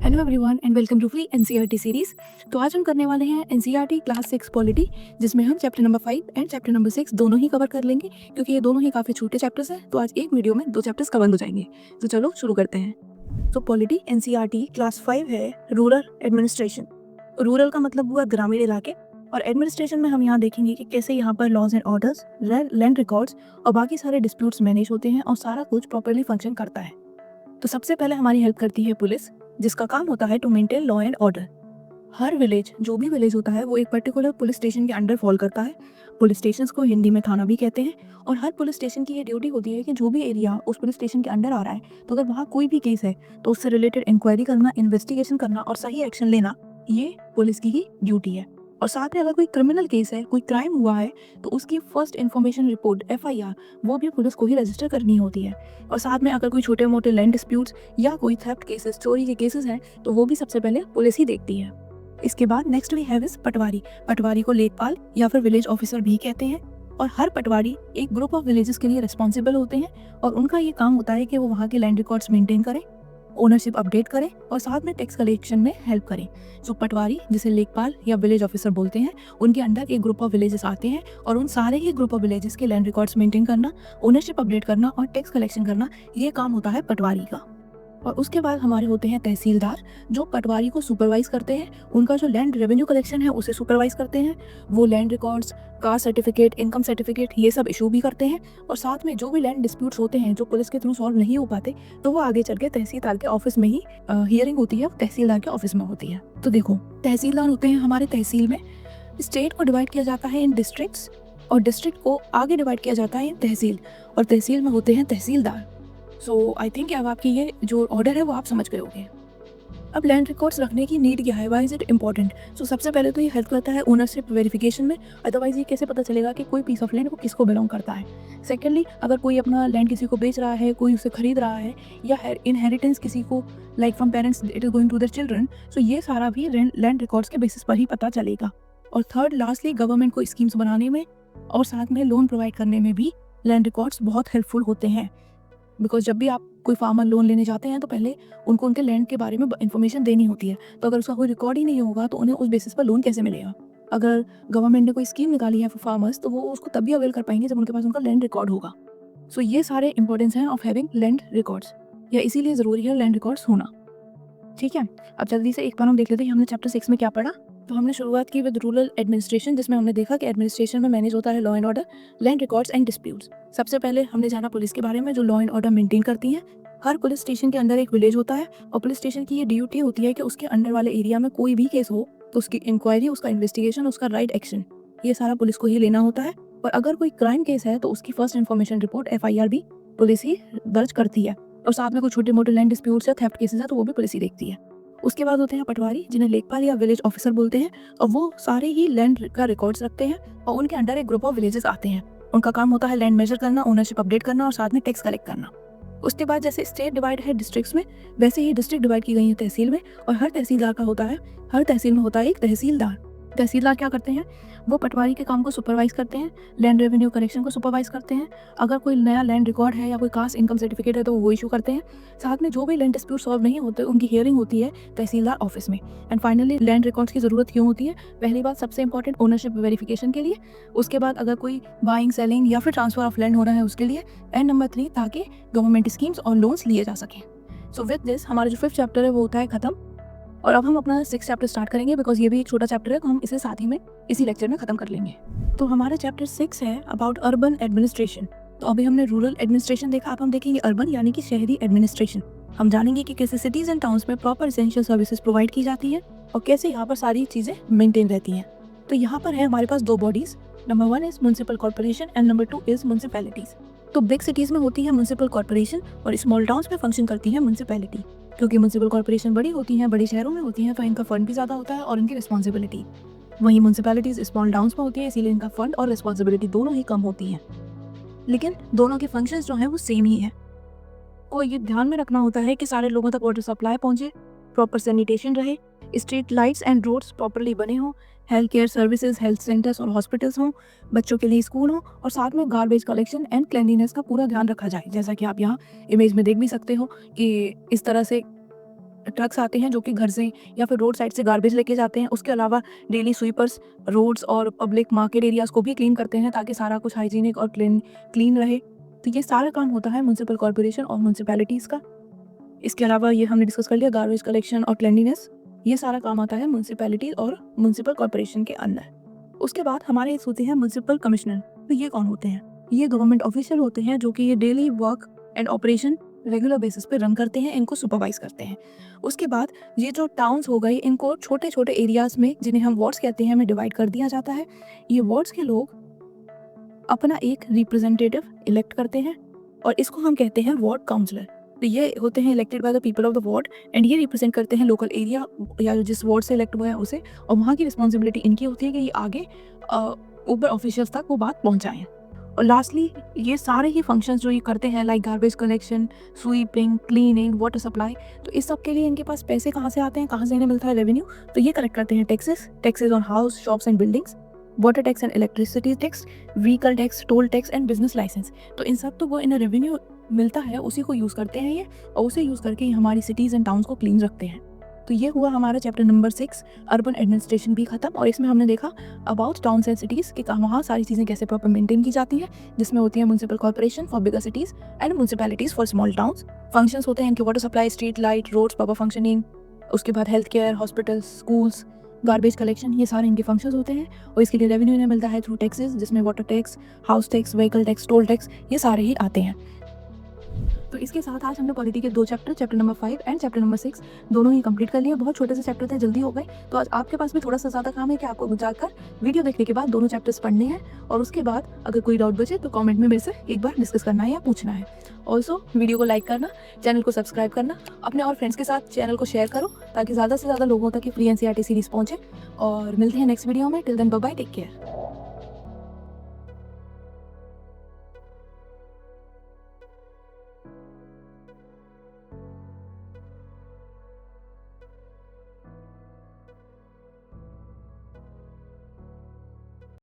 Hello everyone and welcome to free NCERT series. तो आज हम करने वाले हैं एनसीईआरटी क्लास 6 पॉलिटी, जिसमें हम chapter number 5 and chapter number 6 दोनों ही कवर कर लेंगे, क्योंकि ये दोनों ही काफ़ी छोटे चैप्टर्स हैं। तो आज एक वीडियो में दो चैप्टर्स कवर हो जाएंगे। तो चलो शुरू करते हैं। तो पॉलिटी एनसीईआरटी क्लास 5 है रूरल एडमिनिस्ट्रेशन। रूरल का मतलब हुआ ग्रामीण इलाके, और एडमिनिस्ट्रेशन में हम यहाँ देखेंगे कि कैसे यहाँ पर laws and orders, land records और बाकी सारे डिस्प्यूट्स मैनेज होते हैं और सारा कुछ प्रॉपरली फंक्शन करता है। तो सबसे पहले हमारी हेल्प करती है पुलिस, जिसका काम होता है to maintain law and order. हर विलेज, जो भी विलेज होता है, वो एक पर्टिकुलर पुलिस स्टेशन के अंडर फॉल करता है। पुलिस स्टेशंस को हिंदी में थाना भी कहते हैं। और हर पुलिस स्टेशन की ये ड्यूटी होती है कि जो भी एरिया उस पुलिस स्टेशन के अंडर आ रहा है, तो अगर वहाँ कोई भी केस है तो उससे रिलेटेड इंक्वायरी करना, इन्वेस्टिगेशन करना और सही एक्शन लेना, ये पुलिस की ही ड्यूटी है। और साथ में अगर कोई क्रिमिनल केस है, कोई क्राइम हुआ है, तो उसकी फर्स्ट इन्फॉर्मेशन रिपोर्ट FIR वो भी पुलिस को ही रजिस्टर करनी होती है। और साथ में अगर कोई छोटे मोटे लैंड डिस्प्यूट्स या कोई थेफ्ट केसेस, चोरी के केसेस हैं, तो वो भी सबसे पहले पुलिस ही देखती है। इसके बाद नेक्स्ट वी हैव इज पटवारी। पटवारी को लेखपाल या फिर विलेज ऑफिसर भी कहते हैं। और हर पटवारी एक ग्रुप ऑफ विलेजेस के लिए रिस्पॉन्सिबल होते हैं, और उनका ये काम होता है कि वो वहाँ के लैंड रिकॉर्ड्स मेंटेन करें, ओनरशिप अपडेट करें और साथ में टैक्स कलेक्शन में हेल्प करें। जो पटवारी, जिसे लेखपाल या विलेज ऑफिसर बोलते हैं, उनके अंडर एक ग्रुप ऑफ विलेजेस आते हैं, और उन सारे ही ग्रुप ऑफ विलेजेस के लैंड रिकॉर्ड्स मेंटेन करना, ओनरशिप अपडेट करना और टैक्स कलेक्शन करना, ये काम होता है पटवारी का। और उसके बाद हमारे होते हैं तहसीलदार, जो पटवारी को सुपरवाइज करते हैं। उनका जो लैंड रेवेन्यू कलेक्शन है उसे सुपरवाइज करते हैं। वो land records, caste certificate, income certificate, ये सब इशू भी करते हैं। और साथ में जो भी लैंड डिस्प्यूट्स होते हैं जो पुलिस के थ्रू सॉल्व नहीं हो पाते, तो वो आगे चल के तहसीलदार के ऑफिस में ही हियरिंग होती है, तहसीलदार के ऑफिस में होती है। तो देखो, तहसीलदार होते हैं हमारे तहसील में। स्टेट को डिवाइड किया जाता है इन डिस्ट्रिक्ट्स, और डिस्ट्रिक्ट को आगे डिवाइड किया जाता है इन तहसील, और तहसील में होते हैं तहसीलदार। सो आई थिंक अब आपकी ये जो ऑर्डर है वो आप समझ गए होंगे। अब लैंड रिकॉर्ड्स रखने की नीड क्या है, वाई इज इट इम्पोर्टेंट? सो सबसे पहले तो ये हेल्प करता है ओनरशिप वेरिफिकेशन में। अदरवाइज ये कैसे पता चलेगा कि कोई पीस ऑफ लैंड वो किसको बिलोंग करता है। सेकेंडली, अगर कोई अपना लैंड किसी को बेच रहा है, कोई उसे खरीद रहा है, या इनहेरिटेंस किसी को, like from parents it is going to their children, so ये सारा भी लैंड रिकॉर्ड्स के बेसिस पर ही पता चलेगा। और थर्ड लास्टली, गवर्नमेंट को स्कीम्स बनाने में और साथ में लोन प्रोवाइड करने में भी लैंड रिकॉर्ड्स बहुत हेल्पफुल होते हैं। बिकॉज जब भी आप कोई फार्मर लोन लेने जाते हैं, तो पहले उनको उनके लैंड के बारे में इन्फॉर्मेशन देनी होती है। तो अगर उसका कोई रिकॉर्ड ही नहीं होगा, तो उन्हें उस बेसिस पर लोन कैसे मिलेगा? अगर गवर्नमेंट ने कोई स्कीम निकाली है फॉर फार्मर्स, तो वो उसको तभी अवेल कर पाएंगे जब उनके पास उनका लैंड रिकॉर्ड होगा। सो ये सारे इंपॉर्टेंस हैं ऑफ हैविंग लैंड रिकॉर्ड्स, या इसीलिए ज़रूरी है लैंड रिकॉर्ड्स होना। ठीक है, अब जल्दी से एक बार हम देख लेते हैं हमने चैप्टर 6 में क्या पढ़ा। तो हमने शुरुआत की विद रूरल एडमिनिस्ट्रेशन, जिसमें हमने देखा कि एडमिनिस्ट्रेशन में मैनेज होता है law and order, land records and disputes. सबसे पहले हमने जाना पुलिस के बारे में, जो लॉ एंड ऑर्डर मेंटेन करती है। हर पुलिस स्टेशन के अंदर एक विलेज होता है, और पुलिस स्टेशन की ये ड्यूटी होती है कि उसके अंडर वाले एरिया में कोई भी केस हो, तो उसकी इंक्वायरी, उसका इन्वेस्टिगेशन, उसका राइट एक्शन, ये सारा पुलिस को ही लेना होता है। और अगर कोई क्राइम केस है, तो उसकी फर्स्ट इन्फॉर्मेशन रिपोर्ट FIR भी पुलिस ही दर्ज करती है। और साथ में कुछ छोटे मोटे लैंड डिस्प्यूट्स या थेफ्ट केसेस है, तो वो भी पुलिस ही देखती है। उसके बाद होते हैं पटवारी, जिन्हें लेखपाल या विलेज ऑफिसर बोलते हैं, और वो सारे ही लैंड का रिकॉर्ड्स रखते हैं, और उनके अंडर एक ग्रुप ऑफ विलेजेस आते हैं। उनका काम होता है लैंड मेजर करना, ओनरशिप अपडेट करना और साथ में टैक्स कलेक्ट करना। उसके बाद जैसे स्टेट डिवाइड है डिस्ट्रिक्ट्स में, वैसे ही डिस्ट्रिक्ट डिवाइड की गई है तहसील में, और हर तहसीलदार का होता है, हर तहसील में होता है एक तहसीलदार। तहसीलदार क्या करते हैं? वो पटवारी के काम को सुपरवाइज करते हैं, लैंड रेवेन्यू कलेक्शन को सुपरवाइज करते हैं। अगर कोई नया लैंड रिकॉर्ड है या कोई कास्ट इनकम सर्टिफिकेट है, तो वो इशू करते हैं। साथ में जो भी लैंड डिस्प्यूट सॉल्व नहीं होते, उनकी हियरिंग होती है तहसीलदार ऑफिस में। एंड फाइनली, लैंड रिकॉर्ड्स की जरूरत क्यों होती है? पहली बात, सबसे इंपॉर्टेंट, ओनरशिप वेरिफिकेशन के लिए। उसके बाद अगर कोई बाइंग, सेलिंग या फिर ट्रांसफर ऑफ लैंड हो रहा है, उसके लिए। एंड नंबर 3, ताकि गवर्नमेंट स्कीम्स और लोन्स लिए जा सकें। सो विद दिस हमारा जो 5th चैप्टर है वो होता है खत्म। और अब हम अपना 6th चैप्टर स्टार्ट करेंगे, बिकॉज ये भी एक छोटा चैप्टर है, तो हम इसे साथ ही में इसी लेक्चर में खत्म कर लेंगे। तो हमारा चैप्टर 6 है अबाउट अर्बन एडमिनिस्ट्रेशन। तो अभी हमने रूरल एडमिनिस्ट्रेशन देखा, अब हम देखेंगे अर्बन यानी कि शहरी एडमिनिस्ट्रेशन। हम जानेंगे कि कैसे सिटीज एंड टाउन्स में प्रॉपर एसेंशियल सर्विसेज प्रोवाइड की जाती है, और कैसे यहाँ पर सारी चीज़ें मेंटेन रहती हैं। तो यहाँ पर है हमारे पास 2 bodies, number 1 is municipal corporation and number 2 is municipalities. तो बिग सिटीज में होती है म्युनिसिपल कॉर्पोरेशन, और स्मॉल टाउन्स में फंक्शन करती है म्युनिसिपैलिटी। क्योंकि म्युनिसिपल कॉर्पोरेशन बड़ी होती हैं, बड़े शहरों में होती हैं, तो इनका फंड भी ज़्यादा होता है और इनकी रिस्पॉन्सिबिलिटी। वहीं म्युनिसिपैलिटीज स्मॉल टाउन्स में होती है, इसीलिए इनका फंड और रिस्पॉन्सिबिलिटी दोनों ही कम होती हैं। लेकिन दोनों के फंक्शंस जो हैं वो सेम ही है। और ये ध्यान में रखना होता है कि सारे लोगों तक वाटर सप्लाई पहुंचे, प्रॉपर सैनिटेशन रहे, street lights and roads properly बने हों, health care services, health centres और हॉस्पिटल्स हों, बच्चों के लिए स्कूल हों, और साथ में गार्बेज कलेक्शन एंड क्लेanलीनेस का पूरा ध्यान रखा जाए। जैसा कि आप यहाँ इमेज में देख भी सकते हो कि इस तरह से ट्रक्स आते हैं जो कि घर से या फिर रोड साइड से गार्बेज लेके जाते हैं। उसके अलावा डेली स्वीपर्स रोड्स और पब्लिक मार्केट एरियाज़ को भी क्लीन करते हैं ताकि सारा कुछ हाइजीनिक और क्लीन रहे। तो ये सारा काम होता है म्युनिसिपल कॉर्पोरेशन और म्युनिसिपैलिटीज़ का। इसके अलावा ये हमने डिस्कस कर लिया गार्बेज कलेक्शन और क्लीनलीनेस, ये सारा काम आता है म्युनिसिपैलिटी और म्युनिसिपल कॉर्पोरेशन के अंदर। उसके बाद हमारे इस होते हैं म्युनिसिपल कमिश्नर। तो ये कौन होते हैं? ये गवर्नमेंट ऑफिशियल होते हैं जो कि ये daily work and operation regular basis पे रन करते हैं, इनको सुपरवाइज करते हैं। उसके बाद ये जो टाउन्स हो गए, इनको छोटे छोटे एरियाज में, जिन्हें हम वार्ड्स कहते हैं, में डिवाइड कर दिया जाता है। ये वार्ड्स के लोग अपना एक रिप्रेजेंटेटिव इलेक्ट करते हैं और इसको हम कहते हैं वार्ड काउंसलर। तो ये होते हैं elected by the people of the ward and ये रिप्रेजेंट करते हैं लोकल एरिया या जिस वार्ड से इलेक्ट हुआ है उसे, और वहाँ की रिस्पॉन्सिबिलिटी इनकी होती है कि ये आगे ऊपर ऑफिशियल्स तक वो बात पहुँचाएं। और लास्टली ये सारे ही फंक्शंस जो ये करते हैं like garbage collection, sweeping, cleaning, water supply, तो इस सब के लिए इनके पास पैसे कहाँ से आते हैं, कहाँ से इन्हें मिलता है रेवेन्यू? तो ये कलेक्ट करते हैं taxes on house, shops and buildings, water tax and electricity tax, vehicle tax, toll tax and business licence. तो इन सब तो वो इन्हें रेवेन्यू मिलता है, उसी को यूज़ करते हैं ये, और उसे यूज़ करके ये हमारी सिटीज़ एंड टाउन्स को क्लीन रखते हैं। तो ये हुआ हमारा चैप्टर नंबर 6 अर्बन एडमिनिस्ट्रेशन भी खत्म। और इसमें हमने देखा अबाउट टाउन्स एंड सिटीज़ कि वहाँ सारी चीज़ें कैसे प्रॉपर मेंटेन की जाती हैं, जिसमें होती है municipal corporation for bigger cities and municipalities for small towns. Functions होते हैं इनके water supply, street light, roads, proper functioning, उसके बाद health care, hospitals, schools, garbage collection, ये सारे इनके फंक्शंस होते हैं। और इसके लिए रेवेन्यू इन्हें मिलता है थ्रू टैक्सेस, जिसमें water tax, house tax, vehicle tax, toll tax, ये सारे ही आते हैं। तो इसके साथ आज हमने पॉलिटी के 2 chapter number 5 and chapter number 6 दोनों ही कंप्लीट कर लिए। बहुत छोटे से चैप्टर थे, जल्दी हो गए। तो आज आपके पास भी थोड़ा सा ज़्यादा काम है कि आपको जाकर वीडियो देखने के बाद दोनों चैप्टर्स पढ़ने हैं, और उसके बाद अगर कोई डाउट बचे तो कमेंट में मेरे से एक बार डिस्कस करना है या पूछना है। ऑल्सो वीडियो को लाइक करना, चैनल को सब्सक्राइब करना, अपने और फ्रेंड्स के साथ चैनल को शेयर करो ताकि ज़्यादा से ज़्यादा लोगों तक ये फ्री एनसीईआरटी सीरीज़ पहुँचे। और मिलते हैं नेक्स्ट वीडियो में। Till then bye bye, take care.